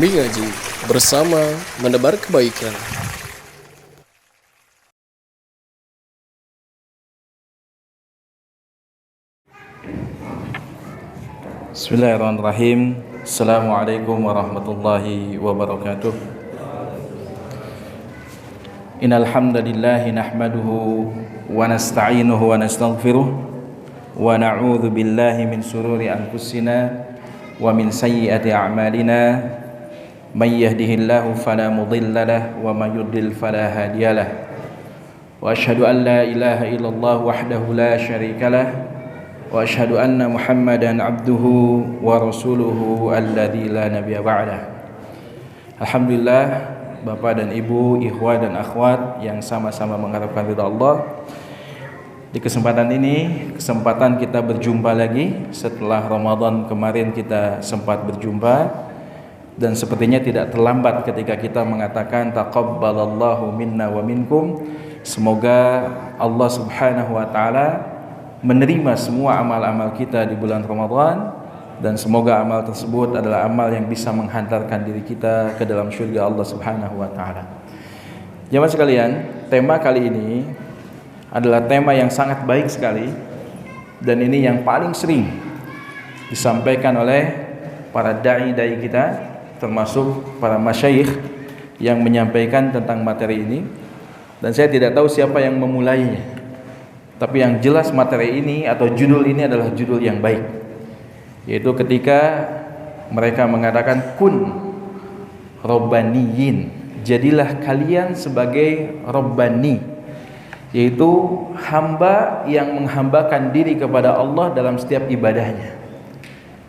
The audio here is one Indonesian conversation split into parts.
Mengaji bersama menebar kebaikan. Bismillahirrahmanirrahim. Assalamualaikum warahmatullahi wabarakatuh. Innal hamdalillah nahmaduhu wa nasta'inuhu wa nastaghfiruh wa na'udzu billahi min shururi anfusina wa min sayyiati a'malina. May yahdihillahu fala mudilla lahu wa may yudlil fala hadiya lahu. Wa asyhadu an la ilaha illallah wahdahu la syarika lahu wa asyhadu anna Muhammadan abduhu wa rasuluhu alladzi la nabiyya ba'dah. Alhamdulillah, Bapak dan Ibu, ikhwah dan akhwat yang sama-sama mengharapkan ridha Allah. Di kesempatan ini, kesempatan kita berjumpa lagi setelah Ramadan kemarin kita sempat berjumpa, dan sepertinya tidak terlambat ketika kita mengatakan taqabbalallahu minna wa minkum. Semoga Allah Subhanahu wa taala menerima semua amal-amal kita di bulan Ramadan, dan semoga amal tersebut adalah amal yang bisa menghantarkan diri kita ke dalam syurga Allah Subhanahu wa taala. Jemaah sekalian, tema kali ini adalah tema yang sangat baik sekali, dan ini yang paling sering disampaikan oleh para dai-dai kita, termasuk para masyayikh yang menyampaikan tentang materi ini. Dan saya tidak tahu siapa yang memulainya, tapi yang jelas materi ini atau judul ini adalah judul yang baik, yaitu ketika mereka mengatakan kun robbaniyin, jadilah kalian sebagai robbani, yaitu hamba yang menghambakan diri kepada Allah dalam setiap ibadahnya.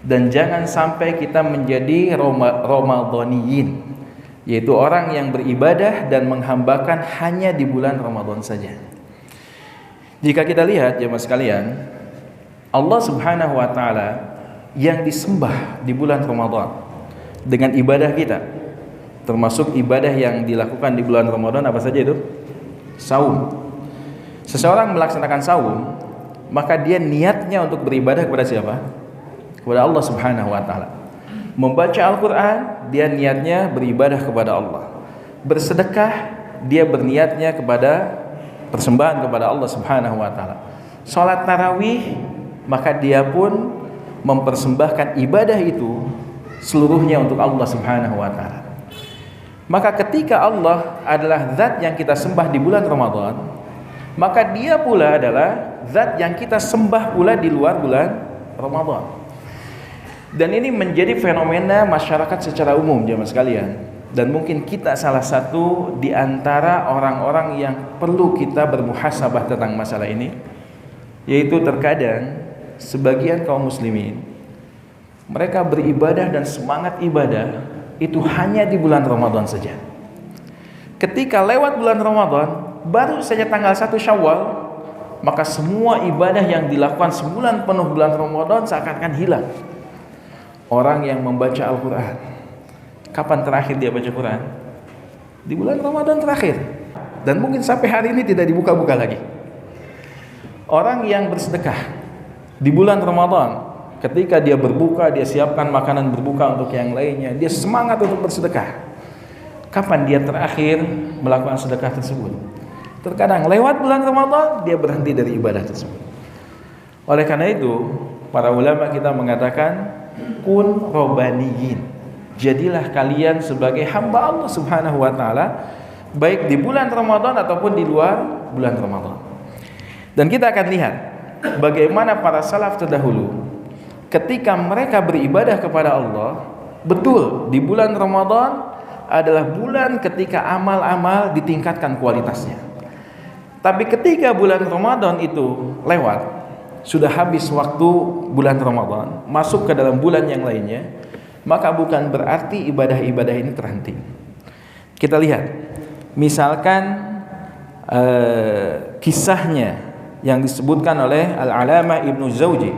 Dan jangan sampai kita menjadi ramadhaniyin, yaitu orang yang beribadah dan menghambakan hanya di bulan Ramadan saja. Jika kita lihat jemaah sekalian, Allah Subhanahu wa taala yang disembah di bulan Ramadan dengan ibadah kita, termasuk ibadah yang dilakukan di bulan Ramadan apa saja itu? Saum. Seseorang melaksanakan saum, maka dia niatnya untuk beribadah kepada siapa? Kepada Allah Subhanahu wa taala. Membaca Al-Qur'an, dia niatnya beribadah kepada Allah. Bersedekah, dia berniatnya kepada persembahan kepada Allah Subhanahu wa taala. Salat tarawih, maka dia pun mempersembahkan ibadah itu seluruhnya untuk Allah Subhanahu wa taala. Maka ketika Allah adalah zat yang kita sembah di bulan Ramadan, maka dia pula adalah zat yang kita sembah pula di luar bulan Ramadan. Dan ini menjadi fenomena masyarakat secara umum jemaah sekalian, dan mungkin kita salah satu di antara orang-orang yang perlu kita bermuhasabah tentang masalah ini, yaitu terkadang sebagian kaum muslimin mereka beribadah dan semangat ibadah itu hanya di bulan Ramadan saja. Ketika lewat bulan Ramadan, baru saja tanggal 1 Syawal, maka semua ibadah yang dilakukan sebulan penuh bulan Ramadan seakan-akan hilang. Orang yang membaca Al-Quran, kapan terakhir dia baca Quran? Di bulan Ramadan terakhir, dan mungkin sampai hari ini tidak dibuka-buka lagi. Orang yang bersedekah di bulan Ramadan, ketika dia berbuka, dia siapkan makanan berbuka untuk yang lainnya, dia semangat untuk bersedekah. Kapan dia terakhir melakukan sedekah tersebut? Terkadang lewat bulan Ramadan dia berhenti dari ibadah tersebut. Oleh karena itu, para ulama kita mengatakan kun robbaniyin, jadilah kalian sebagai hamba Allah Subhanahu wa taala, baik di bulan Ramadan ataupun di luar bulan Ramadan. Dan kita akan lihat bagaimana para salaf terdahulu ketika mereka beribadah kepada Allah, betul di bulan Ramadan adalah bulan ketika amal-amal ditingkatkan kualitasnya. Tapi ketika bulan Ramadan itu lewat, sudah habis waktu bulan Ramadan, masuk ke dalam bulan yang lainnya, maka bukan berarti ibadah-ibadah ini terhenti. Kita lihat, misalkan kisahnya yang disebutkan oleh Al-Alamah Ibnu Jauzi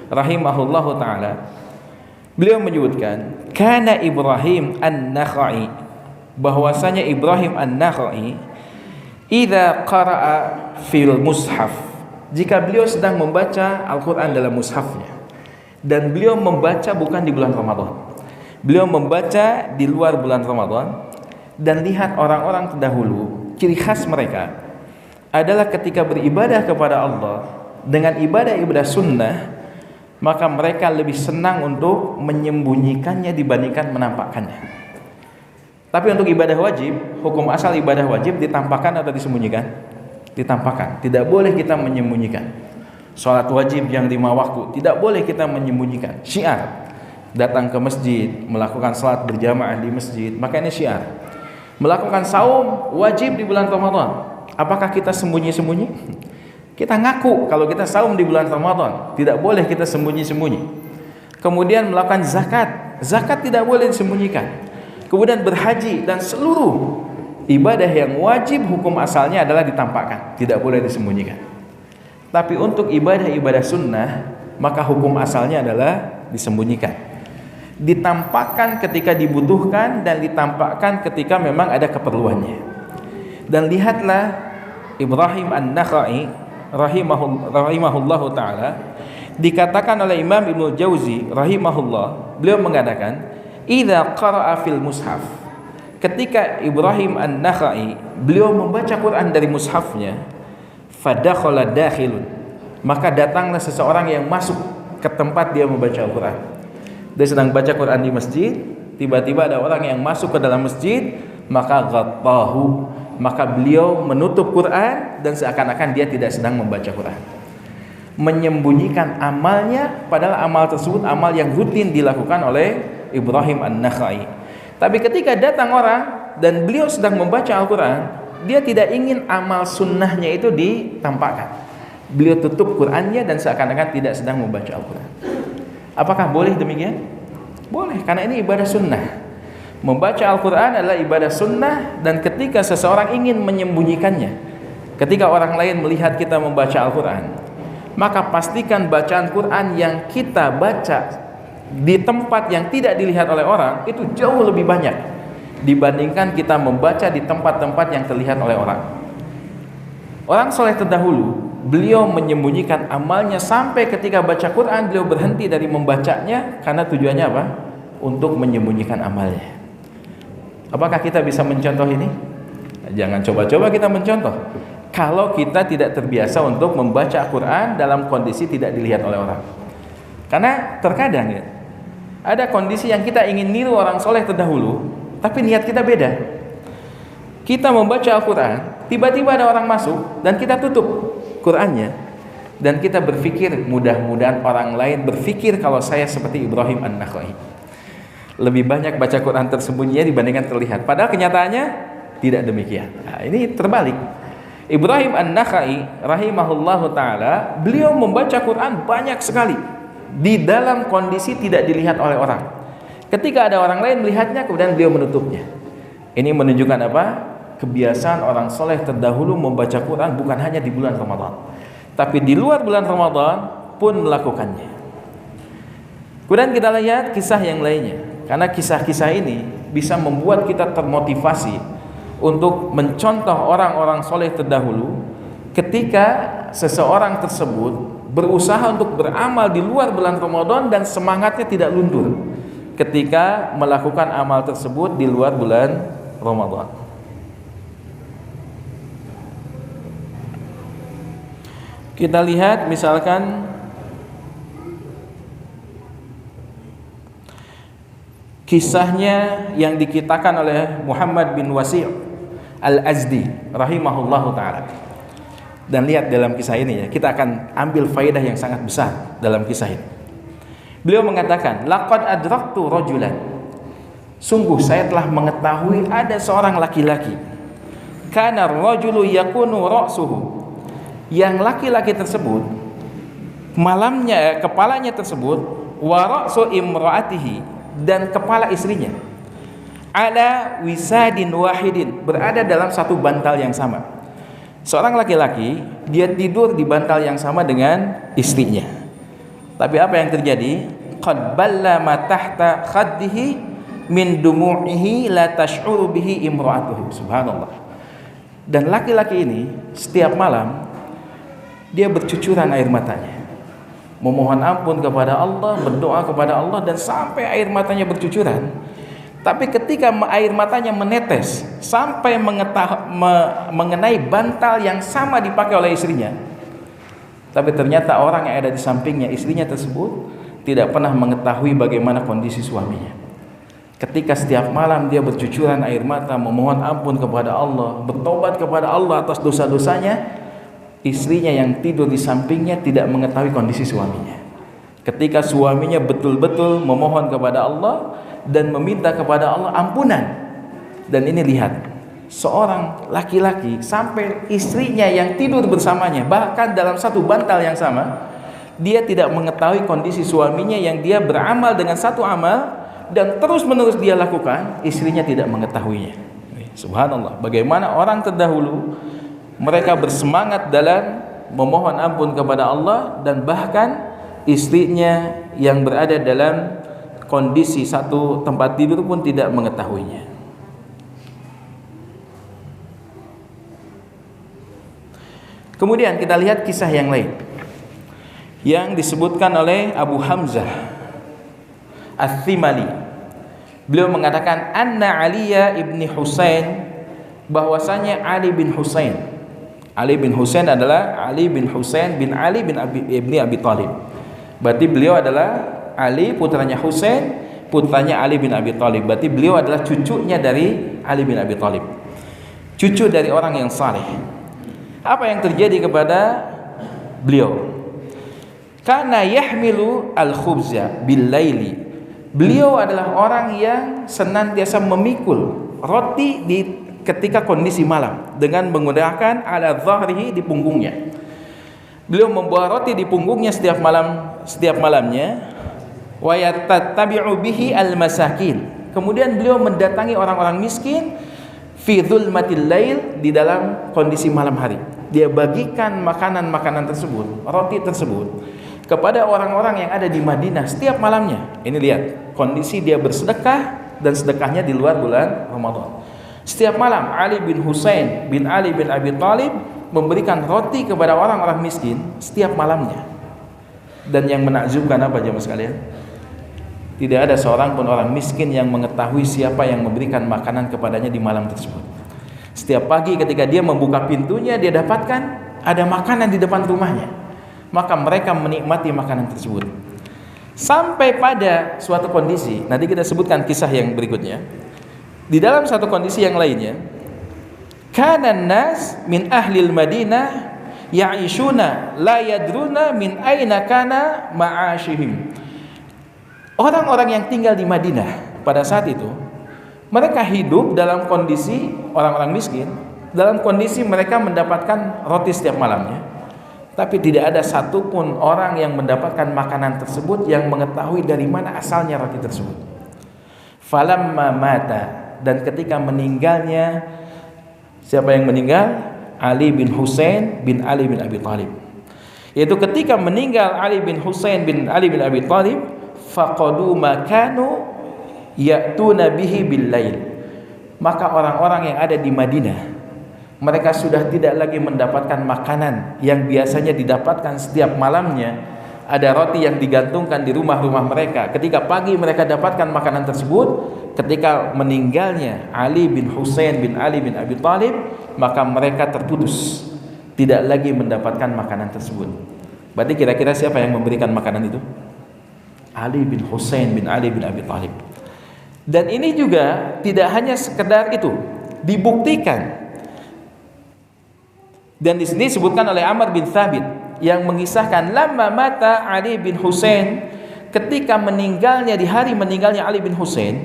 rahimahullahu taala. Beliau menyebutkan, kana Ibrahim An-Nakhai, bahwasanya Ibrahim An-Nakhai idza qara'a fil mushaf, jika beliau sedang membaca Al-Quran dalam mushafnya, dan beliau membaca bukan di bulan Ramadan, Beliau membaca di luar bulan Ramadan, dan lihat orang-orang terdahulu, ciri khas mereka adalah ketika beribadah kepada Allah dengan ibadah-ibadah sunnah, maka mereka lebih senang untuk menyembunyikannya dibandingkan menampakkannya. Tapi untuk ibadah wajib, hukum asal ibadah wajib ditampakkan atau disembunyikan? Ditampakkan. Tidak boleh kita menyembunyikan. Salat wajib yang 5 waktu tidak boleh kita menyembunyikan. Syiar. Datang ke masjid, melakukan salat berjamaah di masjid, maka ini syiar. Melakukan saum wajib di bulan Ramadan, apakah kita sembunyi-sembunyi? Kita ngaku kalau kita saum di bulan Ramadan, tidak boleh kita sembunyi-sembunyi. Kemudian melakukan zakat, zakat tidak boleh disembunyikan. Kemudian berhaji dan seluruh ibadah yang wajib hukum asalnya adalah ditampakkan, tidak boleh disembunyikan. Tapi untuk ibadah-ibadah sunnah, maka hukum asalnya adalah disembunyikan. Ditampakkan ketika dibutuhkan dan ditampakkan ketika memang ada keperluannya. Dan lihatlah Ibrahim An-Nakha'i rahimahullahu ta'ala, dikatakan oleh Imam Ibnu Jauzi rahimahullah, beliau mengatakan, idza qara'a fil mushaf, ketika Ibrahim An-Nakha'i beliau membaca Quran dari mushafnya, fadakhala dakhilun, maka datanglah seseorang yang masuk ke tempat dia membaca Al-Quran. Dia sedang baca Quran di masjid, tiba-tiba ada orang yang masuk ke dalam masjid, maka ghattahu, maka beliau menutup Quran dan seakan-akan dia tidak sedang membaca Quran. Menyembunyikan amalnya, padahal amal tersebut amal yang rutin dilakukan oleh Ibrahim An-Nakha'i. Tapi ketika datang orang dan beliau sedang membaca Al-Quran, dia tidak ingin amal sunnahnya itu ditampakkan. Beliau tutup Qurannya dan seakan-akan tidak sedang membaca Al-Quran. Apakah boleh demikian? Boleh, karena ini ibadah sunnah. Membaca Al-Quran adalah ibadah sunnah, dan ketika seseorang ingin menyembunyikannya, ketika orang lain melihat kita membaca Al-Quran, maka pastikan bacaan Quran yang kita baca di tempat yang tidak dilihat oleh orang itu jauh lebih banyak dibandingkan kita membaca di tempat-tempat yang terlihat oleh orang. Orang soleh terdahulu, beliau menyembunyikan amalnya sampai ketika baca Quran beliau berhenti dari membacanya, karena tujuannya apa? Untuk menyembunyikan amalnya. Apakah kita bisa mencontoh ini? Jangan coba-coba kita mencontoh kalau kita tidak terbiasa untuk membaca Quran dalam kondisi tidak dilihat oleh orang. Karena terkadang ya, ada kondisi yang kita ingin niru orang soleh terdahulu, tapi niat kita beda. Kita membaca Al-Quran, tiba-tiba ada orang masuk dan kita tutup Qurannya, dan kita berpikir mudah-mudahan orang lain berpikir kalau saya seperti Ibrahim An-Nakha'i, lebih banyak baca Quran tersembunyi dibandingkan terlihat. Padahal kenyataannya tidak demikian. Nah, ini terbalik. Ibrahim An-Nakha'i rahimahullahu ta'ala, beliau membaca Quran banyak sekali di dalam kondisi tidak dilihat oleh orang. Ketika ada orang lain melihatnya, kemudian beliau menutupnya. Ini menunjukkan apa? Kebiasaan orang soleh terdahulu membaca Quran bukan hanya di bulan Ramadan, tapi di luar bulan Ramadan pun melakukannya. Kemudian kita lihat kisah yang lainnya, karena kisah-kisah ini bisa membuat kita termotivasi untuk mencontoh orang-orang soleh terdahulu ketika seseorang tersebut berusaha untuk beramal di luar bulan Ramadan dan semangatnya tidak luntur ketika melakukan amal tersebut di luar bulan Ramadan. Kita lihat misalkan kisahnya yang dikitakan oleh Muhammad bin Wasi' Al-Azdi rahimahullahu ta'ala. Dan lihat dalam kisah ini ya, kita akan ambil faedah yang sangat besar dalam kisah ini. Beliau mengatakan, laqad adraktu rajulan, sungguh saya telah mengetahui ada seorang laki-laki, kana rajulu yakunu ra'suhu, yang laki-laki tersebut malamnya kepalanya tersebut wa ra'su imra'atihi, dan kepala istrinya, ala wisadin wahidin, berada dalam satu bantal yang sama. Seorang laki-laki dia tidur di bantal yang sama dengan istrinya. Tapi apa yang terjadi? Qad balla ma tahta khaddihi min dumu'ihi la tash'uru bihi imra'atuhu. Subhanallah. Dan laki-laki ini setiap malam dia bercucuran air matanya. memohon ampun kepada Allah, berdoa kepada Allah, dan sampai air matanya bercucuran. Tapi ketika air matanya menetes sampai mengenai bantal yang sama dipakai oleh istrinya, tapi ternyata orang yang ada di sampingnya, istrinya tersebut, tidak pernah mengetahui bagaimana kondisi suaminya. Ketika setiap malam dia bercucuran air mata, memohon ampun kepada Allah, bertobat kepada Allah atas dosa-dosanya, istrinya yang tidur di sampingnya tidak mengetahui kondisi suaminya. Ketika suaminya betul-betul memohon kepada Allah dan meminta kepada Allah ampunan. Dan ini lihat, seorang laki-laki sampai istrinya yang tidur bersamanya, bahkan dalam satu bantal yang sama, dia tidak mengetahui kondisi suaminya yang dia beramal dengan satu amal dan terus-menerus dia lakukan, istrinya tidak mengetahuinya. Subhanallah, bagaimana orang terdahulu mereka bersemangat dalam memohon ampun kepada Allah, dan bahkan istrinya yang berada dalam kondisi satu tempat tidur pun tidak mengetahuinya. Kemudian kita lihat kisah yang lain yang disebutkan oleh Abu Hamzah Ats-Tsimali. Beliau mengatakan anna Aliya ibni Husain, bahwasanya Ali bin Husain adalah Ali bin Husain bin Ali bin Abi Thalib. Berarti beliau adalah Ali putranya Husain, putranya Ali bin Abi Thalib. Berarti beliau adalah cucunya dari Ali bin Abi Thalib, cucu dari orang yang saleh. Apa yang terjadi kepada beliau? Kana yahmilu al-khubza bil laili. Beliau adalah orang yang senantiasa memikul roti ketika kondisi malam dengan menggunakan ala dhahrihi, di punggungnya. Beliau membawa roti di punggungnya setiap malamnya. Wa yattabi'u bihi al-masakin. Kemudian beliau mendatangi orang-orang miskin fi dzulmatil lail, di dalam kondisi malam hari. Dia bagikan makanan-makanan tersebut, roti tersebut, kepada orang-orang yang ada di Madinah setiap malamnya. Ini lihat, kondisi dia bersedekah, dan sedekahnya di luar bulan Ramadan. Setiap malam Ali bin Husain bin Ali bin Abi Thalib memberikan roti kepada orang-orang miskin setiap malamnya. Dan yang menakjubkan apa jemaah sekalian? Tidak ada seorang pun orang miskin yang mengetahui siapa yang memberikan makanan kepadanya di malam tersebut. Setiap pagi ketika dia membuka pintunya, dia dapatkan ada makanan di depan rumahnya. Maka mereka menikmati makanan tersebut. Sampai pada suatu kondisi, nanti kita sebutkan kisah yang berikutnya. Di dalam satu kondisi yang lainnya, kana nas min ahlil Madinah ya'ishuna la yadruna min aina kana ma'ashihim. Orang-orang yang tinggal di Madinah pada saat itu, mereka hidup dalam kondisi orang-orang miskin, dalam kondisi mereka mendapatkan roti setiap malamnya. Tapi tidak ada satupun orang yang mendapatkan makanan tersebut yang mengetahui dari mana asalnya roti tersebut. Falamma mata, dan ketika meninggalnya, siapa yang meninggal? Ali bin Husain bin Ali bin Abi Thalib. Yaitu ketika meninggal Ali bin Husain bin Ali bin Abi Thalib, faqadu makanu ya'tuna bihi bil lail. Maka orang-orang yang ada di Madinah, mereka sudah tidak lagi mendapatkan makanan yang biasanya didapatkan setiap malamnya. Ada roti yang digantungkan di rumah-rumah mereka. Ketika pagi mereka dapatkan makanan tersebut, ketika meninggalnya Ali bin Husain bin Ali bin Abi Thalib, maka mereka terputus, tidak lagi mendapatkan makanan tersebut. Berarti kira-kira siapa yang memberikan makanan itu? Ali bin Husain bin Ali bin Abi Thalib. Dan ini juga tidak hanya sekedar itu, dibuktikan. Dan di sini disebutkan oleh Amr bin Thabit yang mengisahkan lamma mata Ali bin Husain, ketika meninggalnya, di hari meninggalnya Ali bin Husain,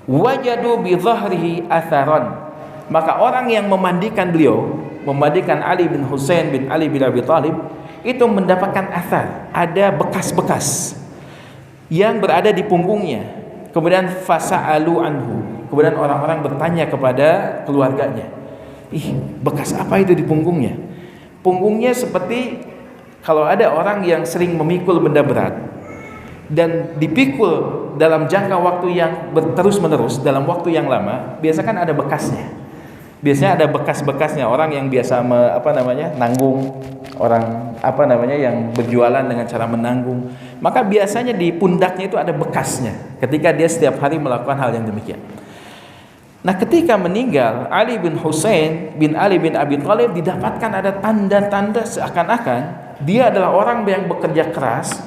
wajadu bi dhahrihi atharan. Maka orang yang memandikan beliau, memandikan Ali bin Husain bin Ali bin Abi Thalib, itu mendapatkan athar, ada bekas-bekas yang berada di punggungnya. Kemudian fasa'alu anhu, kemudian orang-orang bertanya kepada keluarganya, bekas apa itu di punggungnya? Punggungnya seperti kalau ada orang yang sering memikul benda berat dan dipikul dalam jangka waktu yang terus menerus, dalam waktu yang lama, biasa kan ada bekasnya. Biasanya ada bekas-bekasnya, orang yang biasa nanggung, orang yang berjualan dengan cara menanggung, maka biasanya di pundaknya itu ada bekasnya ketika dia setiap hari melakukan hal yang demikian. Nah, ketika meninggal Ali bin Husain bin Ali bin Abi Thalib, didapatkan ada tanda-tanda seakan-akan dia adalah orang yang bekerja keras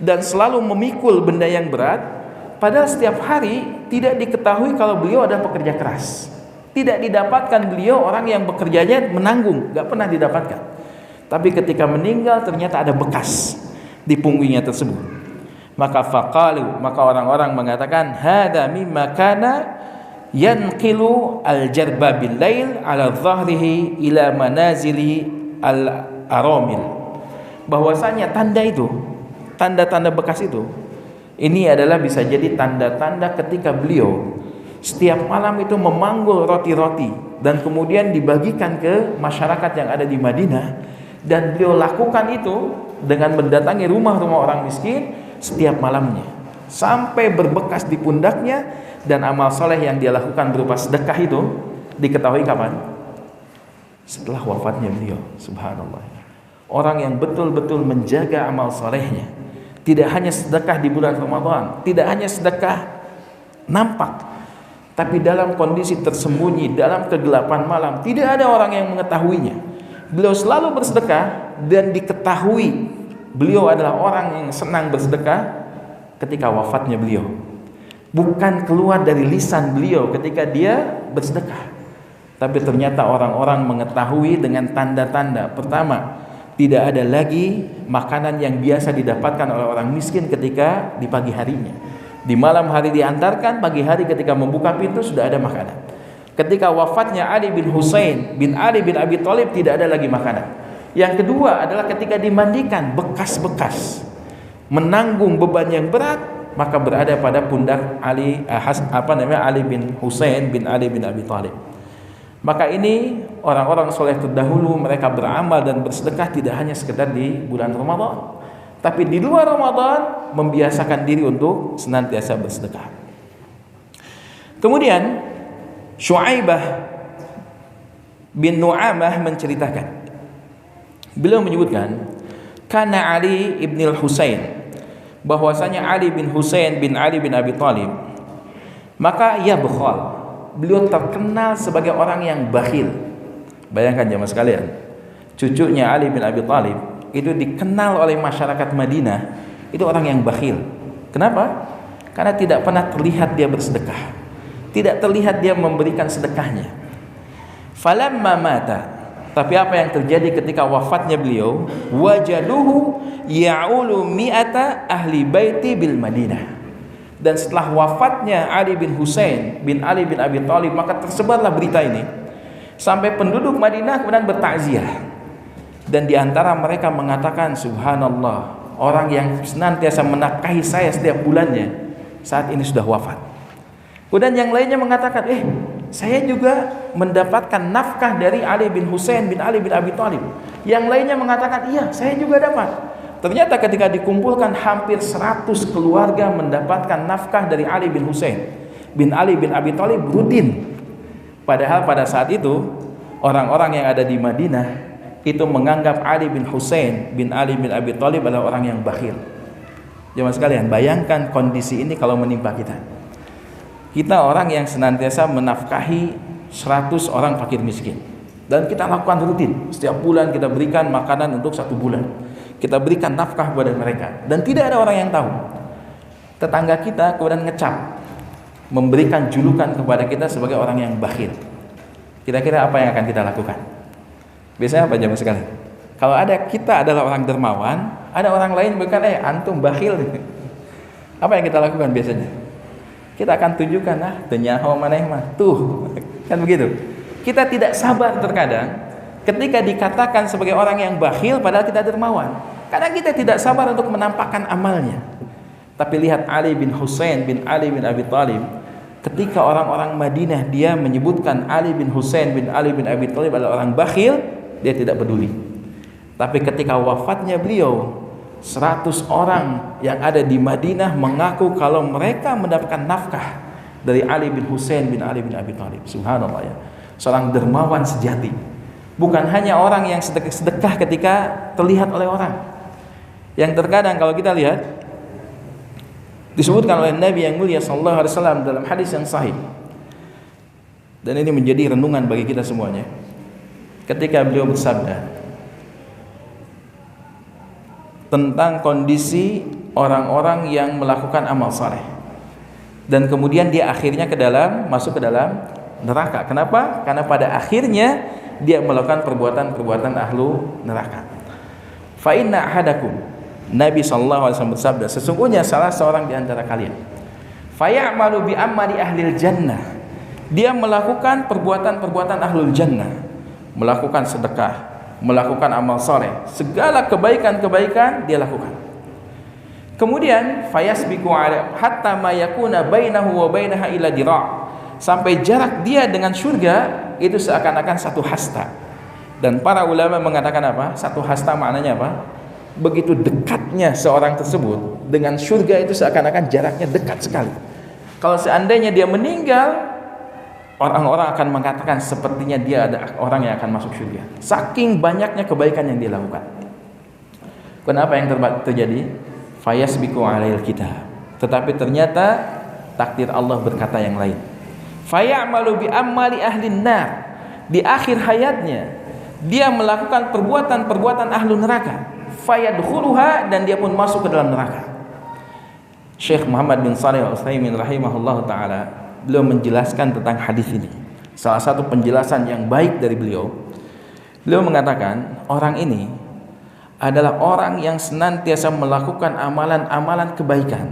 dan selalu memikul benda yang berat, padahal setiap hari tidak diketahui kalau beliau ada pekerja keras. Tidak didapatkan beliau orang yang bekerjanya menanggung, gak pernah didapatkan. Tapi ketika meninggal ternyata ada bekas di punggungnya tersebut. Maka orang-orang mengatakan, hadza mimma kana yanqilu al-jarba bil lail ala dhahrihi ila manazili al-aramil. Bahwasanya tanda-tanda bekas itu, ini adalah bisa jadi tanda-tanda ketika beliau setiap malam itu memanggul roti-roti dan kemudian dibagikan ke masyarakat yang ada di Madinah, dan beliau lakukan itu dengan mendatangi rumah-rumah orang miskin setiap malamnya sampai berbekas di pundaknya, dan amal soleh yang dia lakukan berupa sedekah itu diketahui kapan? Setelah wafatnya beliau. Subhanallah. Orang yang betul-betul menjaga amal solehnya, tidak hanya sedekah di bulan Ramadan, tidak hanya sedekah nampak, tapi dalam kondisi tersembunyi, dalam kegelapan malam, tidak ada orang yang mengetahuinya. Beliau selalu bersedekah dan diketahui beliau adalah orang yang senang bersedekah ketika wafatnya beliau. Bukan keluar dari lisan beliau ketika dia bersedekah, tapi ternyata orang-orang mengetahui dengan tanda-tanda. Pertama, tidak ada lagi makanan yang biasa didapatkan oleh orang miskin ketika di pagi harinya. Di malam hari diantarkan, pagi hari ketika membuka pintu sudah ada makanan. Ketika wafatnya Ali bin Husain bin Ali bin Abi Thalib, tidak ada lagi makanan. Yang kedua adalah ketika dimandikan, bekas-bekas menanggung beban yang berat, maka berada pada pundak Ali bin Husain bin Ali bin Abi Thalib. Maka ini orang-orang soleh terdahulu, mereka beramal dan bersedekah tidak hanya sekedar di bulan Ramadan, tapi di luar Ramadan membiasakan diri untuk senantiasa bersedekah. Kemudian Syu'aibah bin Nu'amah menceritakan, beliau menyebutkan, kana Ali ibn al-Husain, bahwasanya Ali bin Husain bin Ali bin Abi Thalib, maka ia bekhal, beliau terkenal sebagai orang yang bakhil. Bayangkan jemaah sekalian, cucunya Ali bin Abi Thalib itu dikenal oleh masyarakat Madinah itu orang yang bakhil. Kenapa? Karena tidak pernah terlihat dia bersedekah, tidak terlihat dia memberikan sedekahnya. Falamma mata, tapi apa yang terjadi ketika wafatnya beliau? Wajaduhu ya'ulu mi'ata ahli baiti bil Madinah. Dan setelah wafatnya Ali bin Husain bin Ali bin Abi Thalib, maka tersebarlah berita ini sampai penduduk Madinah kemudian bertakziah. Dan diantara mereka mengatakan, subhanallah, orang yang senantiasa menafkahi saya setiap bulannya saat ini sudah wafat. Kemudian yang lainnya mengatakan, saya juga mendapatkan nafkah dari Ali bin Husain bin Ali bin Abi Thalib. Yang lainnya mengatakan, iya, saya juga dapat. Ternyata ketika dikumpulkan, hampir 100 keluarga mendapatkan nafkah dari Ali bin Husain bin Ali bin Abi Thalib rutin. Padahal pada saat itu orang-orang yang ada di Madinah itu menganggap Ali bin Husain bin Ali bin Abi Thalib adalah orang yang bakhil. Jemaah sekalian, bayangkan kondisi ini kalau menimpa kita. Kita orang yang senantiasa menafkahi 100 orang fakir miskin, dan kita lakukan rutin. Setiap bulan kita berikan makanan untuk 1 bulan, kita berikan nafkah kepada mereka, dan tidak ada orang yang tahu. Tetangga kita kemudian ngecap, memberikan julukan kepada kita sebagai orang yang bakhil. Kira-kira apa yang akan kita lakukan? Biasanya apa jemaah sekalian? Kalau ada kita adalah orang dermawan, ada orang lain bukan, antum bakhil. Apa yang kita lakukan biasanya? Kita akan tunjukkan, denyaho maneh mah tuh, kan begitu. Kita tidak sabar terkadang ketika dikatakan sebagai orang yang bakhil padahal kita dermawan, karena kita tidak sabar untuk menampakkan amalnya. Tapi lihat Ali bin Husain bin Ali bin Abi Thalib, ketika orang-orang Madinah dia menyebutkan Ali bin Husain bin Ali bin Abi Thalib adalah orang bakhil, dia tidak peduli. Tapi ketika wafatnya beliau, 100 orang yang ada di Madinah mengaku kalau mereka mendapatkan nafkah dari Ali bin Husain bin Ali bin Abi Thalib. Subhanallah ya. seorang dermawan sejati. Bukan hanya orang yang sedekah ketika terlihat oleh orang. Yang terkadang kalau kita lihat disebutkan oleh Nabi yang mulia sallallahu alaihi wasallam dalam hadis yang sahih. Dan ini menjadi renungan bagi kita semuanya. Ketika beliau bersabda tentang kondisi orang-orang yang melakukan amal saleh dan kemudian dia akhirnya masuk ke dalam neraka. Kenapa? Karena pada akhirnya dia melakukan perbuatan-perbuatan ahlu neraka. Fa inna ahadakum, Nabi sallallahu alaihi wasallam bersabda, sesungguhnya salah seorang di antara kalian fayamalu bi amali ahlil jannah, dia melakukan perbuatan-perbuatan ahlul jannah, melakukan sedekah, melakukan amal soleh, segala kebaikan-kebaikan dia lakukan. Kemudian fayasbiqu hatta ma yakuna bainahu wa bainaha illa dira', sampai jarak dia dengan surga itu seakan-akan satu hasta. Dan para ulama mengatakan apa? Satu hasta maknanya apa? Begitu dekatnya seorang tersebut dengan surga itu seakan-akan jaraknya dekat sekali. Kalau seandainya dia meninggal, orang-orang akan mengatakan sepertinya dia ada orang yang akan masuk surga. Saking banyaknya kebaikan yang dia lakukan. Kenapa yang terjadi? Fayasbiqu alail kitab. Tetapi ternyata takdir Allah berkata yang lain. Fayamalu bi amali ahlin nar. Di akhir hayatnya dia melakukan perbuatan-perbuatan ahlu neraka. Fayadkhuluha, dan dia pun masuk ke dalam neraka. Syekh Muhammad bin Shalih Al-Utsaimin rahimahullah ta'ala, beliau menjelaskan tentang hadis ini. Salah satu penjelasan yang baik dari beliau mengatakan orang ini adalah orang yang senantiasa melakukan amalan-amalan kebaikan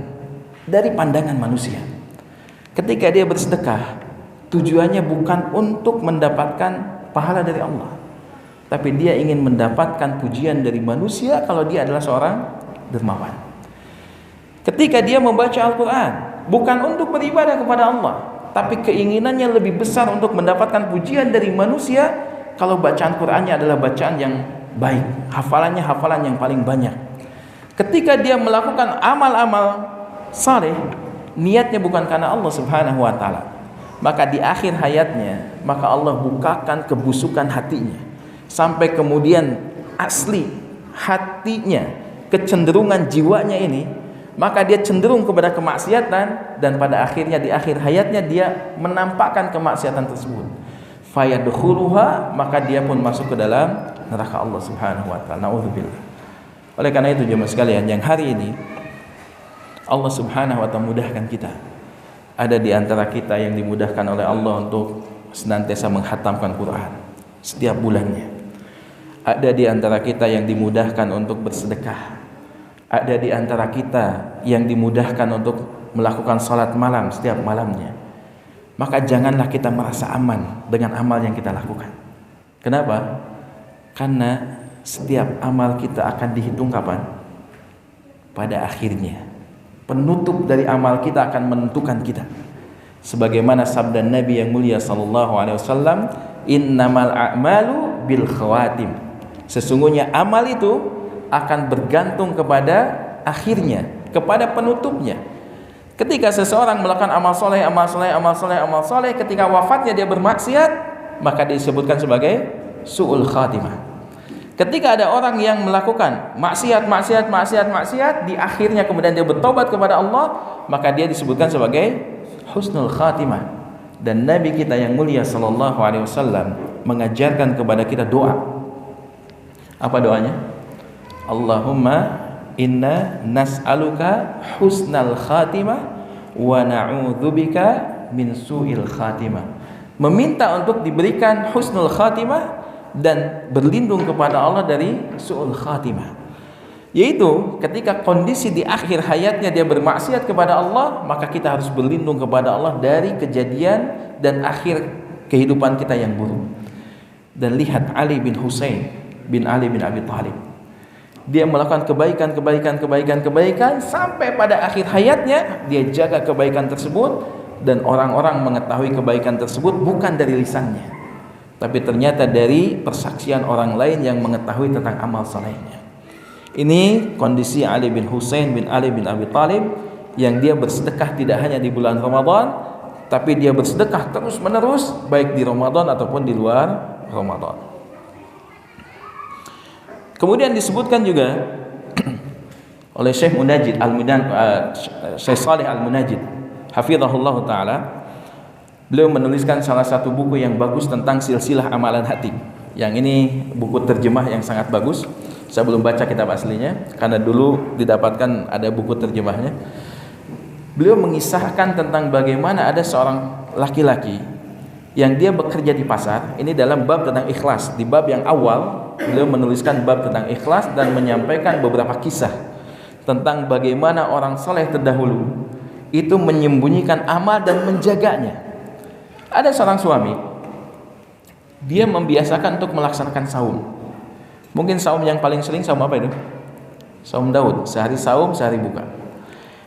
dari pandangan manusia. Ketika dia bersedekah, tujuannya bukan untuk mendapatkan pahala dari Allah, tapi dia ingin mendapatkan pujian dari manusia kalau dia adalah seorang dermawan. Ketika dia membaca Al-Quran, bukan untuk beribadah kepada Allah, tapi keinginannya lebih besar untuk mendapatkan pujian dari manusia kalau bacaan Qurannya adalah bacaan yang baik, hafalannya hafalan yang paling banyak. Ketika dia melakukan amal-amal saleh, niatnya bukan karena Allah Subhanahu wa taala, maka di akhir hayatnya maka Allah bukakan kebusukan hatinya, sampai kemudian asli hatinya, kecenderungan jiwanya ini, maka dia cenderung kepada kemaksiatan, dan pada akhirnya di akhir hayatnya dia menampakkan kemaksiatan tersebut. Fayadkhuluha, maka dia pun masuk ke dalam neraka Allah Subhanahu wa taala. Nauzubillah. Oleh karena itu jemaah sekalian, yang hari ini Allah Subhanahu wa taala mudahkan kita. Ada di antara kita yang dimudahkan oleh Allah untuk senantiasa menghatamkan Quran setiap bulannya. Ada di antara kita yang dimudahkan untuk bersedekah. Ada di antara kita yang dimudahkan untuk melakukan salat malam setiap malamnya. Maka janganlah kita merasa aman dengan amal yang kita lakukan. Kenapa? Karena setiap amal kita akan dihitung kapan? Pada akhirnya. Penutup dari amal kita akan menentukan kita. Sebagaimana sabda Nabi yang mulia sallallahu alaihi wasallam, "Innamal a'malu bil khawatim." Sesungguhnya amal itu akan bergantung kepada akhirnya, kepada penutupnya. Ketika seseorang melakukan amal soleh, ketika wafatnya dia bermaksiat, maka disebutkan sebagai su'ul khatimah. Ketika ada orang yang melakukan maksiat, di akhirnya kemudian dia bertobat kepada Allah, maka dia disebutkan sebagai husnul khatimah. Dan Nabi kita yang mulia sallallahu alaihi wasallam mengajarkan kepada kita doa. Apa doanya? Allahumma inna nas'aluka husnal khatimah wa na'udzubika min su'il khatimah. Meminta untuk diberikan husnul khatimah dan berlindung kepada Allah dari su'ul khatimah. Yaitu ketika kondisi di akhir hayatnya dia bermaksiat kepada Allah, maka kita harus berlindung kepada Allah dari kejadian dan akhir kehidupan kita yang buruk. Dan lihat Ali bin Husain bin Ali bin Abi Thalib. Dia melakukan kebaikan sampai pada akhir hayatnya dia jaga kebaikan tersebut, dan orang-orang mengetahui kebaikan tersebut bukan dari lisannya, tapi ternyata dari persaksian orang lain yang mengetahui tentang amal salehnya. Ini kondisi Ali bin Husain bin Ali bin Abi Thalib, yang dia bersedekah tidak hanya di bulan Ramadan, tapi dia bersedekah terus menerus baik di Ramadan ataupun di luar Ramadan. Kemudian disebutkan juga oleh Syekh Munajjid Syekh Saleh Al-Munajjid hafizahullah taala, beliau menuliskan salah satu buku yang bagus tentang silsilah amalan hati. Yang ini buku terjemah yang sangat bagus. Saya belum baca kitab aslinya karena dulu didapatkan ada buku terjemahnya. Beliau mengisahkan tentang bagaimana ada seorang laki-laki yang dia bekerja di pasar. Ini dalam bab tentang ikhlas. Di bab yang awal beliau menuliskan bab tentang ikhlas dan menyampaikan beberapa kisah tentang bagaimana orang soleh terdahulu itu menyembunyikan amal dan menjaganya. Ada seorang suami, dia membiasakan untuk melaksanakan saum. Mungkin saum yang paling sering saum apa itu? Saum Daud, sehari saum, sehari buka.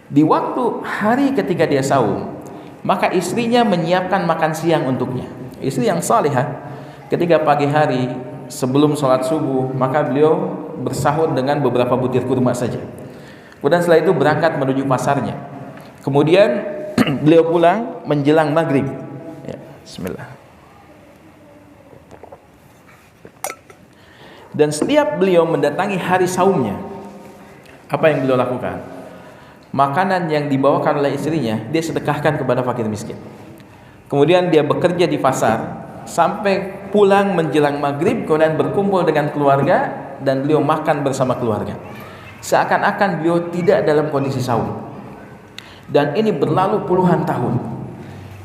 Di waktu hari ketika dia saum, maka istrinya menyiapkan makan siang untuknya. Istri yang salihah, ketika pagi hari sebelum sholat subuh, maka beliau bersahur dengan beberapa butir kurma saja. Kemudian setelah itu berangkat menuju pasarnya. Kemudian beliau pulang menjelang maghrib. Ya, bismillah. Dan setiap beliau mendatangi hari saumnya, apa yang beliau lakukan? Makanan yang dibawakan oleh istrinya dia sedekahkan kepada fakir miskin. Kemudian dia bekerja di pasar sampai pulang menjelang maghrib, kemudian berkumpul dengan keluarga dan beliau makan bersama keluarga. Seakan-akan beliau tidak dalam kondisi saum. Dan ini berlalu puluhan tahun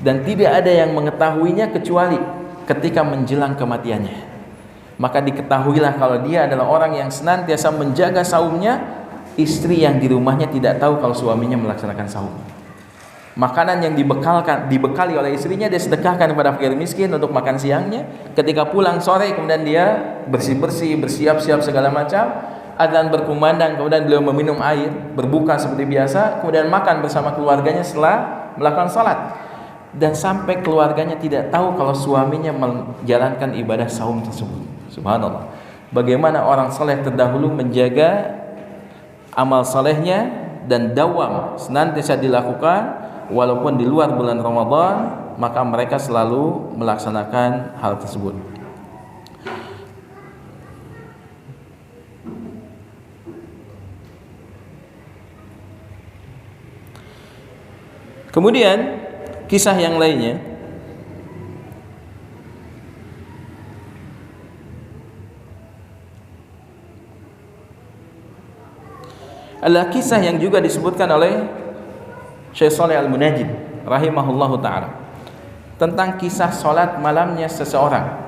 dan tidak ada yang mengetahuinya kecuali ketika menjelang kematiannya. Maka diketahuilah kalau dia adalah orang yang senantiasa menjaga saumnya. Istri yang di rumahnya tidak tahu kalau suaminya melaksanakan saum. Makanan yang dibekali oleh istrinya dia sedekahkan kepada fakir miskin untuk makan siangnya. Ketika pulang sore kemudian dia bersih-bersih, bersiap-siap segala macam. Adzan berkumandang, kemudian beliau meminum air, berbuka seperti biasa, kemudian makan bersama keluarganya setelah melakukan salat. Dan sampai keluarganya tidak tahu kalau suaminya menjalankan ibadah saum tersebut. Subhanallah. Bagaimana orang saleh terdahulu menjaga amal salehnya dan dawam senantiasa dilakukan walaupun di luar bulan Ramadan, maka mereka selalu melaksanakan hal tersebut. Kemudian kisah yang lainnya adalah kisah yang juga disebutkan oleh Syekh Saleh Al-Munajjid rahimahullahu ta'ala tentang kisah solat malamnya seseorang.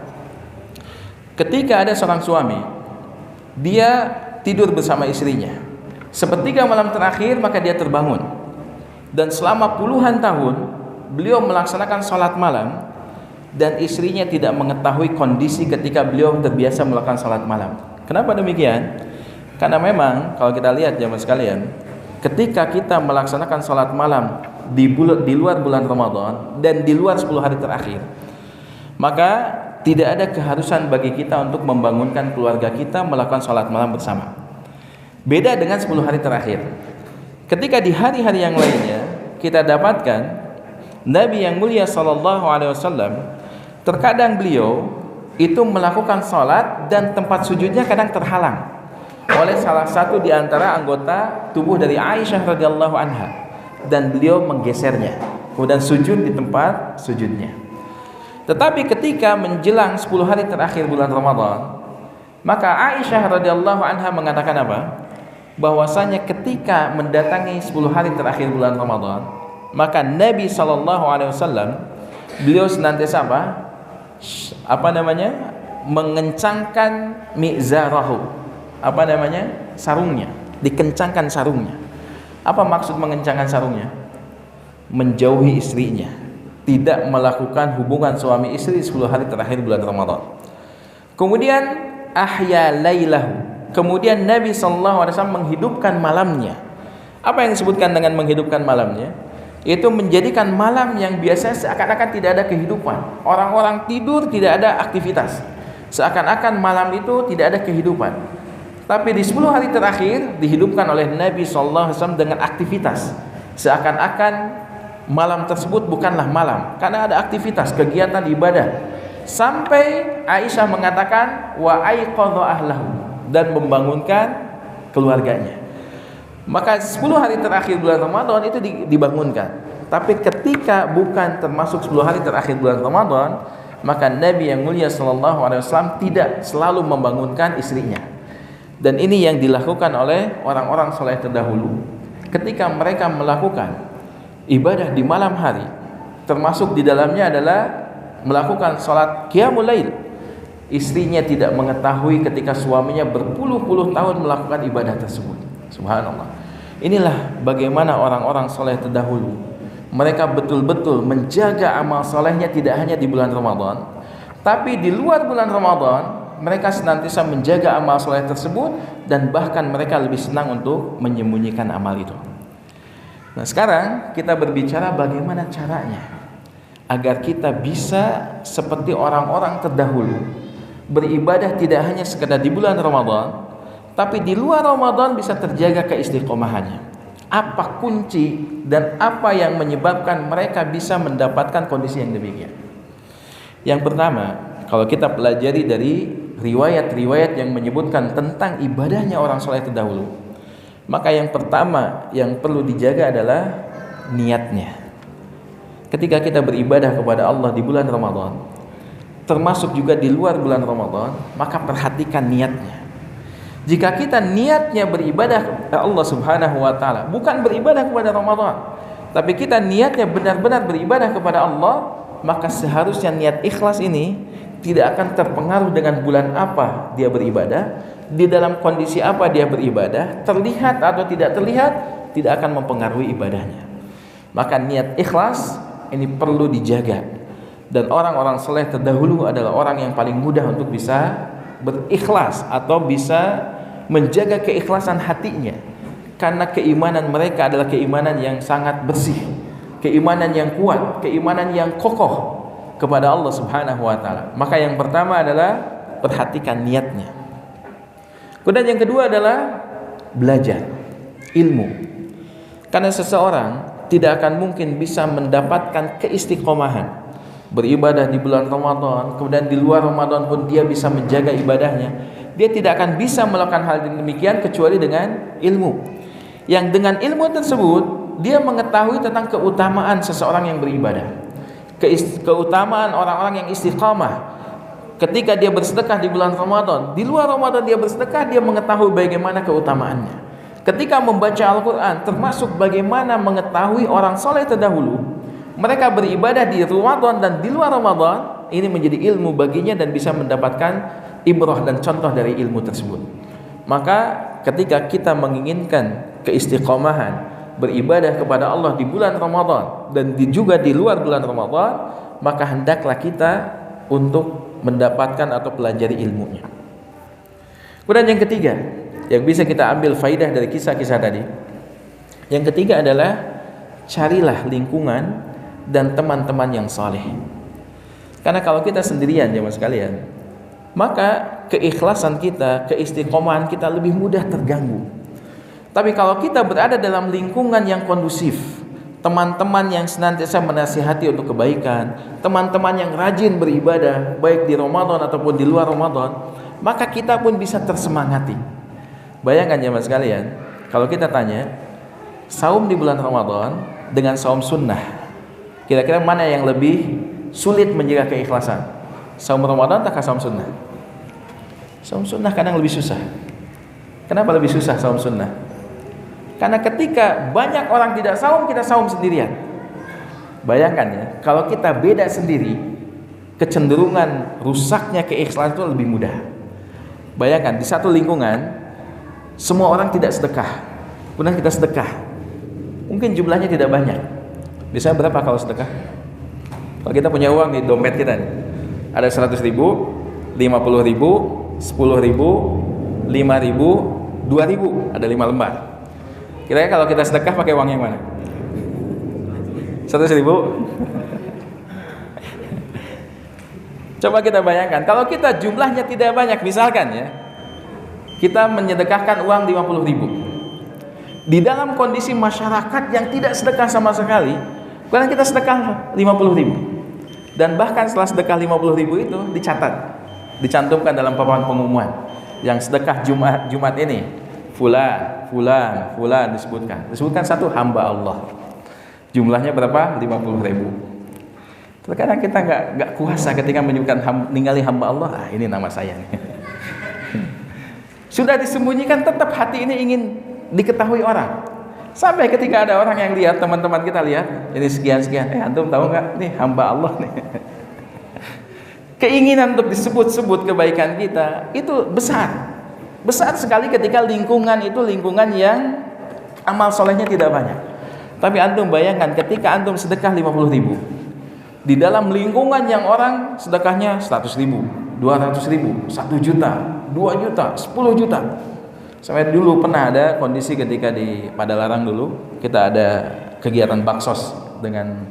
Ketika ada seorang suami, dia tidur bersama istrinya. Sepertiga malam terakhir maka dia terbangun. Dan selama puluhan tahun beliau melaksanakan solat malam dan istrinya tidak mengetahui kondisi ketika beliau terbiasa melakukan solat malam. Kenapa demikian? Karena memang kalau kita lihat jamaah sekalian, ketika kita melaksanakan salat malam di luar bulan Ramadan dan di luar 10 hari terakhir, maka tidak ada keharusan bagi kita untuk membangunkan keluarga kita melakukan salat malam bersama. Beda dengan 10 hari terakhir. Ketika di hari-hari yang lainnya kita dapatkan Nabi yang mulia sallallahu alaihi wasallam terkadang beliau itu melakukan salat dan tempat sujudnya kadang terhalang oleh salah satu di antara anggota tubuh dari Aisyah radhiyallahu anha dan beliau menggesernya kemudian sujud di tempat sujudnya. Tetapi ketika menjelang 10 hari terakhir bulan Ramadan, maka Aisyah radhiyallahu anha mengatakan apa? Bahwasanya ketika mendatangi 10 hari terakhir bulan Ramadan, maka Nabi sallallahu alaihi wasallam beliau senantiasa mengencangkan mizarahu. Sarungnya, dikencangkan sarungnya. Apa maksud mengencangkan sarungnya? Menjauhi istrinya, tidak melakukan hubungan suami istri 10 hari terakhir bulan Ramadan. Kemudian ahya lailahu. Kemudian Nabi sallallahu alaihi wasallam menghidupkan malamnya. Apa yang disebutkan dengan menghidupkan malamnya? Itu menjadikan malam yang biasanya seakan-akan tidak ada kehidupan. Orang-orang tidur, tidak ada aktivitas. Seakan-akan malam itu tidak ada kehidupan. Tapi di 10 hari terakhir dihidupkan oleh Nabi sallallahu alaihi wasallam dengan aktivitas. Seakan-akan malam tersebut bukanlah malam, karena ada aktivitas kegiatan ibadah. Sampai Aisyah mengatakan wa aiqadha ahlahu, dan membangunkan keluarganya. Maka 10 hari terakhir bulan Ramadan itu dibangunkan. Tapi ketika bukan termasuk 10 hari terakhir bulan Ramadan, maka Nabi yang mulia sallallahu alaihi wasallam tidak selalu membangunkan istrinya. Dan ini yang dilakukan oleh orang-orang saleh terdahulu ketika mereka melakukan ibadah di malam hari, termasuk di dalamnya adalah melakukan salat qiyamul lail. Istrinya tidak mengetahui ketika suaminya berpuluh-puluh tahun melakukan ibadah tersebut. Subhanallah. Inilah bagaimana orang-orang saleh terdahulu. Mereka betul-betul menjaga amal solehnya tidak hanya di bulan Ramadan, tapi di luar bulan Ramadan mereka senantiasa menjaga amal soleh tersebut, dan bahkan mereka lebih senang untuk menyembunyikan amal itu. Nah, sekarang kita berbicara bagaimana caranya agar kita bisa seperti orang-orang terdahulu, beribadah tidak hanya sekedar di bulan Ramadan, tapi di luar Ramadan bisa terjaga keistiqomahannya. Apa kunci dan apa yang menyebabkan mereka bisa mendapatkan kondisi yang demikian? Yang pertama, kalau kita pelajari dari riwayat-riwayat yang menyebutkan tentang ibadahnya orang soleh terdahulu, maka yang pertama yang perlu dijaga adalah niatnya. Ketika kita beribadah kepada Allah di bulan Ramadan, termasuk juga di luar bulan Ramadan, maka perhatikan niatnya. Jika kita niatnya beribadah kepada Allah Subhanahu wa taala, bukan beribadah kepada Ramadan, tapi kita niatnya benar-benar beribadah kepada Allah, maka seharusnya niat ikhlas ini tidak akan terpengaruh dengan bulan apa dia beribadah, di dalam kondisi apa dia beribadah, terlihat atau tidak terlihat, tidak akan mempengaruhi ibadahnya. Maka niat ikhlas ini perlu dijaga. Dan orang-orang saleh terdahulu adalah orang yang paling mudah untuk bisa berikhlas atau bisa menjaga keikhlasan hatinya, karena keimanan mereka adalah keimanan yang sangat bersih, keimanan yang kuat, keimanan yang kokoh kepada Allah Subhanahu wa taala. Maka yang pertama adalah perhatikan niatnya. Kemudian yang kedua adalah belajar ilmu. Karena seseorang tidak akan mungkin bisa mendapatkan keistiqomahan beribadah di bulan Ramadan, kemudian di luar Ramadan pun dia bisa menjaga ibadahnya. Dia tidak akan bisa melakukan hal demikian kecuali dengan ilmu. Yang dengan ilmu tersebut dia mengetahui tentang keutamaan seseorang yang beribadah, keutamaan orang-orang yang istiqamah. Ketika dia bersedekah di bulan Ramadan, di luar Ramadan dia bersedekah, dia mengetahui bagaimana keutamaannya. Ketika membaca Al-Quran, termasuk bagaimana mengetahui orang soleh terdahulu, mereka beribadah di Ramadan dan di luar Ramadan. Ini menjadi ilmu baginya dan bisa mendapatkan ibrah dan contoh dari ilmu tersebut. Maka ketika kita menginginkan keistiqomahan beribadah kepada Allah di bulan Ramadan dan juga di luar bulan Ramadan, maka hendaklah kita untuk mendapatkan atau pelajari ilmunya. Kemudian yang ketiga yang bisa kita ambil faidah dari kisah-kisah tadi, yang ketiga adalah carilah lingkungan dan teman-teman yang saleh. Karena kalau kita sendirian jemaah sekalian, maka keikhlasan kita, keistiqomahan kita lebih mudah terganggu. Tapi kalau kita berada dalam lingkungan yang kondusif, teman-teman yang senantiasa menasihati untuk kebaikan, teman-teman yang rajin beribadah baik di Ramadan ataupun di luar Ramadan, maka kita pun bisa tersemangati. Bayangkan jemaah sekalian, kalau kita tanya saum di bulan Ramadan dengan saum sunnah, kira-kira mana yang lebih sulit menjaga keikhlasan? Saum Ramadan atau saum sunnah? Saum sunnah kadang lebih susah. Kenapa lebih susah saum sunnah? Karena ketika banyak orang tidak saum, kita saum sendirian. Bayangkan ya, kalau kita beda sendiri, kecenderungan rusaknya keikhlasan itu lebih mudah. Bayangkan di satu lingkungan semua orang tidak sedekah, kemudian kita sedekah, mungkin jumlahnya tidak banyak. Biasanya berapa kalau sedekah? Kalau kita punya uang di dompet kita nih, ada 100 ribu, 50 ribu, 10 ribu, 5 ribu, 2 ribu, ada 5 lembar. Kira-kira kalau kita sedekah pakai uang yang mana? 100 ribu. Coba kita bayangkan, kalau kita jumlahnya tidak banyak, misalkan ya, kita menyedekahkan uang 50 ribu. Di dalam kondisi masyarakat yang tidak sedekah sama sekali, Kadang kita sedekah 50.000. Dan bahkan setelah sedekah 50.000 itu dicatat, dicantumkan dalam papan pengumuman. Yang sedekah Jumat ini fulan disebutkan satu hamba Allah. Jumlahnya berapa? 50.000. Terkadang kita nggak kuasa ketika menyebutkan ningali hamba Allah. Ini nama saya nih. Sudah disembunyikan, tetap hati ini ingin diketahui orang. Sampai ketika ada orang yang lihat, teman-teman kita lihat, ini sekian, antum tahu nggak? Nih hamba Allah nih. Keinginan untuk disebut-sebut kebaikan kita itu besar sekali ketika lingkungan itu lingkungan yang amal solehnya tidak banyak. Tapi antum bayangkan ketika antum sedekah 50.000 di dalam lingkungan yang orang sedekahnya 100.000, 200.000, 1 juta, 2 juta, 10 juta. Sampai dulu pernah ada kondisi ketika di Padalarang dulu kita ada kegiatan baksos dengan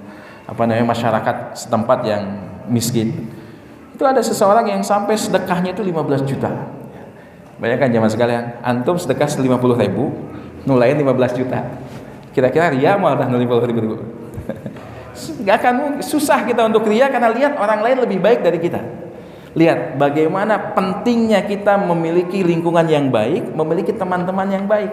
masyarakat setempat yang miskin. Itu ada seseorang yang sampai sedekahnya itu 15 juta. Bayangkan jamaah sekalian, antum sedekah 50.000, nulain 15 juta. Kira-kira ria mau dah 50.000. Gak akan susah kita untuk ria karena lihat orang lain lebih baik dari kita. Lihat bagaimana pentingnya kita memiliki lingkungan yang baik, memiliki teman-teman yang baik.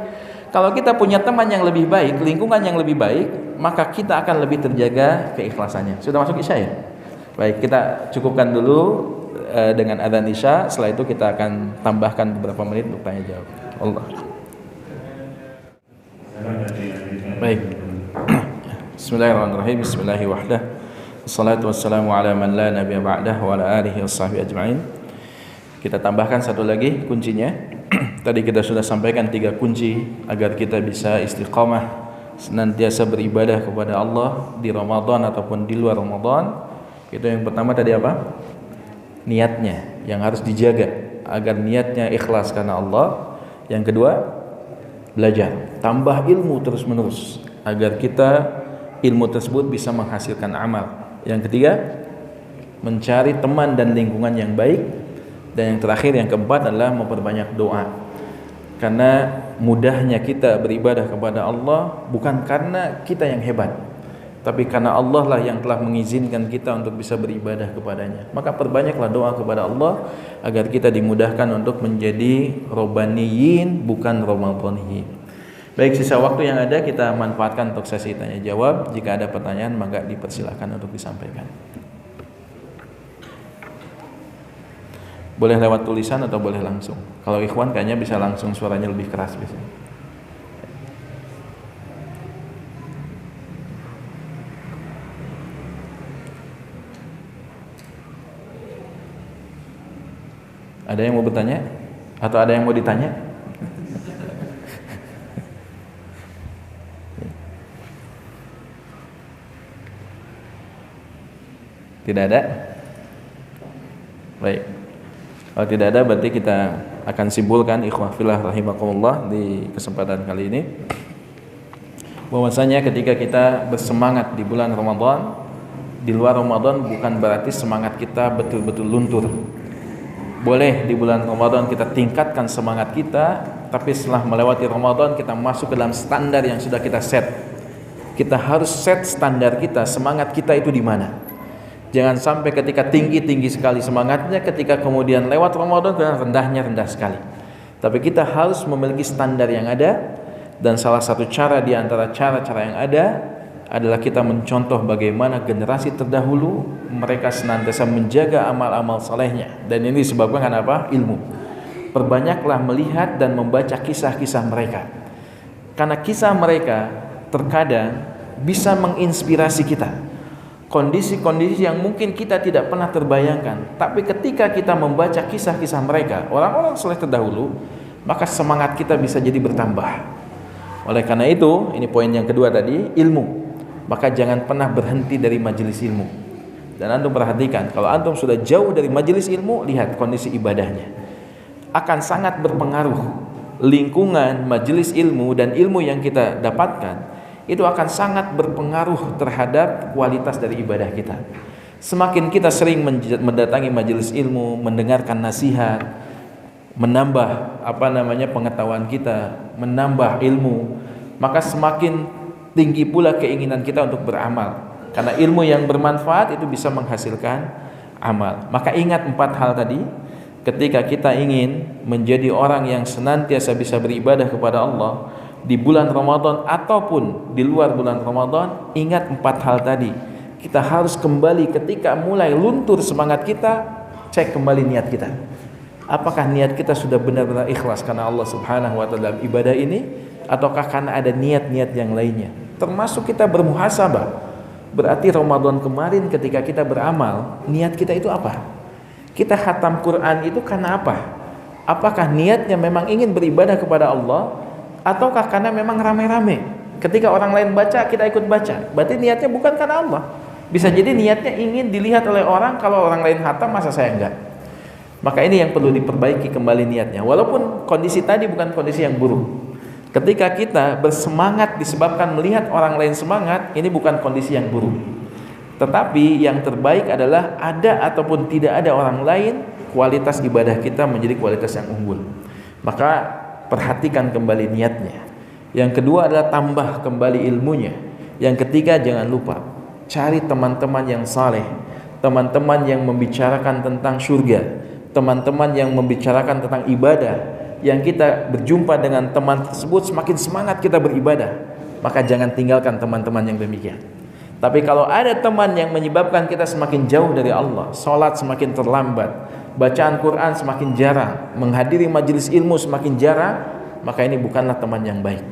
Kalau kita punya teman yang lebih baik, lingkungan yang lebih baik, maka kita akan lebih terjaga keikhlasannya. Sudah masuk Isya ya? Baik, kita cukupkan dulu dengan adzan Isya. Setelah itu kita akan tambahkan beberapa menit untuk tanya jawab. Allah. Baik. Bismillahirrahmanirrahim. Bismillahirrahmanirrahim. Assalatu wassalamu ala man la nabiyya ba'dah wa ala alihi washabihi ajma'in. Kita tambahkan satu lagi kuncinya. Tadi kita sudah sampaikan 3 kunci agar kita bisa istiqamah senantiasa beribadah kepada Allah di Ramadan ataupun di luar Ramadan. Itu yang pertama tadi apa? Niatnya yang harus dijaga agar niatnya ikhlas karena Allah. Yang kedua, belajar, tambah ilmu terus-menerus agar kita ilmu tersebut bisa menghasilkan amal. Yang ketiga, mencari teman dan lingkungan yang baik. Dan yang terakhir, yang keempat adalah memperbanyak doa. Karena mudahnya kita beribadah kepada Allah bukan karena kita yang hebat, tapi karena Allah lah yang telah mengizinkan kita untuk bisa beribadah kepadanya. Maka perbanyaklah doa kepada Allah agar kita dimudahkan untuk menjadi robbaniyin, bukan ramadhaniyin. Baik, sisa waktu yang ada kita manfaatkan untuk sesi tanya jawab. Jika ada pertanyaan maka dipersilakan untuk disampaikan. Boleh lewat tulisan atau boleh langsung. Kalau ikhwan kayaknya bisa langsung, suaranya lebih keras biasanya. Ada yang mau bertanya? Atau ada yang mau ditanya? Tidak ada? Baik. Kalau tidak ada berarti kita akan simpulkan ikhwah fillah rahimakumullah di kesempatan kali ini bahwasanya ketika kita bersemangat di bulan Ramadan, di luar Ramadan bukan berarti semangat kita betul-betul luntur. Boleh di bulan Ramadan kita tingkatkan semangat kita, tapi setelah melewati Ramadan kita masuk ke dalam standar yang sudah kita set. Kita harus set standar kita, semangat kita itu di mana. Jangan sampai ketika tinggi sekali semangatnya, ketika kemudian lewat Ramadan rendahnya rendah sekali. Tapi kita harus memiliki standar yang ada, dan salah satu cara di antara cara-cara yang ada adalah kita mencontoh bagaimana generasi terdahulu mereka senantiasa menjaga amal-amal salehnya. Dan ini disebabkan karena apa? Ilmu. Perbanyaklah melihat dan membaca kisah-kisah mereka. Karena kisah mereka terkadang bisa menginspirasi kita. Kondisi-kondisi yang mungkin kita tidak pernah terbayangkan, tapi ketika kita membaca kisah-kisah mereka, orang-orang saleh terdahulu, maka semangat kita bisa jadi bertambah. Oleh karena itu, ini poin yang kedua tadi, ilmu. Maka jangan pernah berhenti dari majelis ilmu. Dan antum perhatikan, kalau antum sudah jauh dari majelis ilmu, lihat kondisi ibadahnya. Akan sangat berpengaruh lingkungan, majelis ilmu dan ilmu yang kita dapatkan. Itu akan sangat berpengaruh terhadap kualitas dari ibadah kita. Semakin kita sering mendatangi majelis ilmu, mendengarkan nasihat, menambah pengetahuan kita, menambah ilmu, maka semakin tinggi pula keinginan kita untuk beramal. Karena ilmu yang bermanfaat itu bisa menghasilkan amal. Maka ingat 4 hal tadi. Ketika kita ingin menjadi orang yang senantiasa bisa beribadah kepada Allah di bulan Ramadan ataupun di luar bulan Ramadan, ingat 4 hal tadi. Kita harus kembali ketika mulai luntur semangat kita, cek kembali niat kita. Apakah niat kita sudah benar-benar ikhlas karena Allah Subhanahu wa taala dalam ibadah ini, ataukah karena ada niat-niat yang lainnya? Termasuk kita bermuhasabah. Berarti Ramadan kemarin ketika kita beramal, niat kita itu apa? Kita khatam Quran itu karena apa? Apakah niatnya memang ingin beribadah kepada Allah, ataukah karena memang rame-rame? Ketika orang lain baca, kita ikut baca. Berarti niatnya bukan karena Allah. Bisa jadi niatnya ingin dilihat oleh orang. Kalau orang lain khatam, masa saya enggak? Maka ini yang perlu diperbaiki kembali niatnya. Walaupun kondisi tadi bukan kondisi yang buruk. Ketika kita bersemangat disebabkan melihat orang lain semangat, ini bukan kondisi yang buruk. Tetapi yang terbaik adalah ada ataupun tidak ada orang lain, kualitas ibadah kita menjadi kualitas yang unggul. Maka perhatikan kembali niatnya. Yang kedua adalah tambah kembali ilmunya. Yang ketiga, jangan lupa cari teman-teman yang saleh, teman-teman yang membicarakan tentang surga, teman-teman yang membicarakan tentang ibadah. Yang kita berjumpa dengan teman tersebut, semakin semangat kita beribadah. Maka jangan tinggalkan teman-teman yang demikian. Tapi kalau ada teman yang menyebabkan kita semakin jauh dari Allah, sholat semakin terlambat, bacaan Quran semakin jarang, menghadiri majelis ilmu semakin jarang, maka ini bukanlah teman yang baik.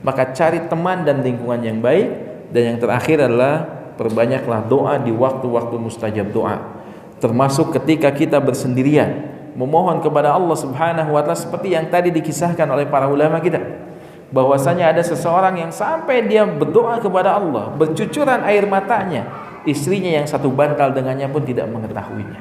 Maka cari teman dan lingkungan yang baik. Dan yang terakhir adalah perbanyaklah doa di waktu-waktu mustajab doa. Termasuk ketika kita bersendirian, memohon kepada Allah Subhanahu wa taala, seperti yang tadi dikisahkan oleh para ulama kita. Bahwasanya ada seseorang yang sampai dia berdoa kepada Allah, bercucuran air matanya, istrinya yang satu bantal dengannya pun tidak mengetahuinya.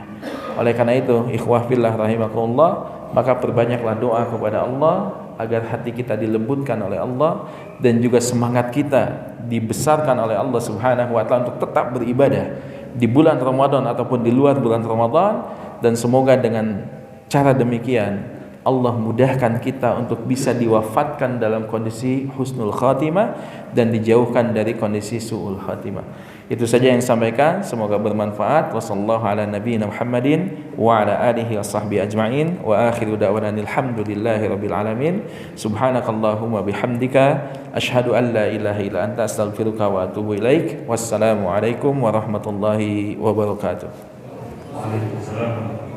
Oleh karena itu, ikhwah fillah rahimakumullah, maka perbanyaklah doa kepada Allah agar hati kita dilembutkan oleh Allah dan juga semangat kita dibesarkan oleh Allah Subhanahu wa taala untuk tetap beribadah di bulan Ramadan ataupun di luar bulan Ramadan. Dan semoga dengan cara demikian Allah mudahkan kita untuk bisa diwafatkan dalam kondisi husnul khatimah dan dijauhkan dari kondisi su'ul khatimah. Itu saja yang sampaikan, semoga bermanfaat. Wassallallahu ala nabiyina Muhammadin wa ala alihi washabbihi ajma'in wa akhiru da'wana alhamdulillahi rabbil alamin. Subhanakallahumma bihamdika asyhadu an la ilaha illa anta astaghfiruka wa atubu ilaik. Wassalamu alaikum warahmatullahi wabarakatuh. Waalaikumsalam.